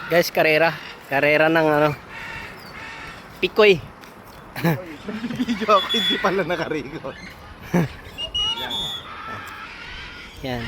Guys, karera ng ano, Pikoy. Video ako, hindi pala nakarikot. Yan.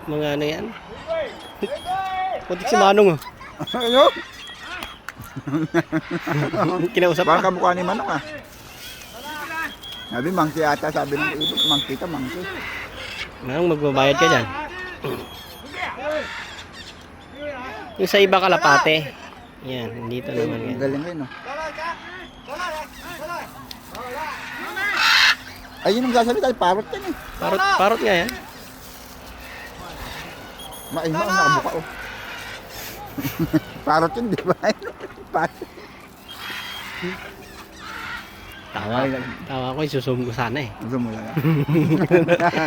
Mga ano yan? Putik si Manong, oh. Ano? Kinausap Baka pa. mukha ni Manok ah. Sabi mangki ata, sabi ng ibig, mangki ka, mangki. Manong, magbabayad ka dyan. Yung sa iba kalapate. Yan, dito naman yan. Galing rin, no? Ayun ang sasabi tayo, parot yan eh. Parot nga yan. Maima ang nakabuka, oh. Parot yun, di ba? Parot. Tawa ko, isusum ko sana eh. Gusto mo lang.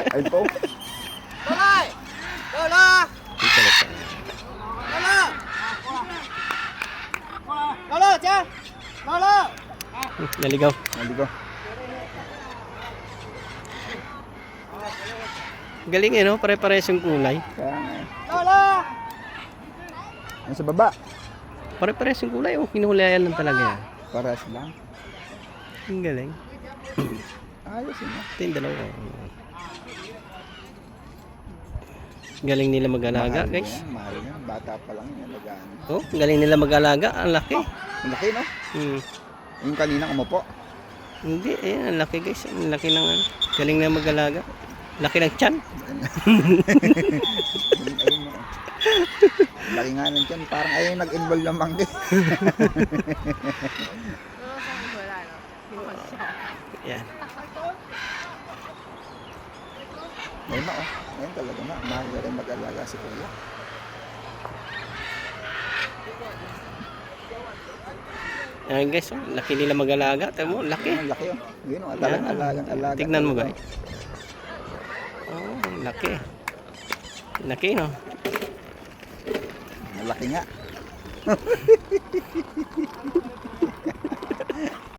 Ay po. Dito lang pa. Naligaw. Naligo. Galing eh, no? Pare-pares yung kulay. Kaya nga eh. Nasa baba. Pare-pares yung kulay, oh. Hinuhulayan lang talaga yan. Paras lang. Ang galing. Ayos yun, Ito yung dalawa. Galing nila mag-alaga, guys. Mahal yan. Bata pa lang yan. Alagaan. Oh, galing nila mag-alaga. Ang laki. Ang laki, no? Hmm. Yung kanina umupo. Hindi, eh. Ang laki, guys. Ang laki ng ano. Galing na mag-alaga. Laki ng tiyan. Ayun mo. Laki nga nun dyan. Parang ayun nag-involve ng manggi. Yan. Ayun na, oh. Ayun talaga na. Mahal na rin mag-alaga si Kuya. Ayan, guys. Oh. Laki nila mag-alaga. Tignan mo, laki. Ang laki, oh. Yun, oh. Talagang alagang-alaga. Tignan mo, guys. Oh, laki. Laki, no? Malaki nga.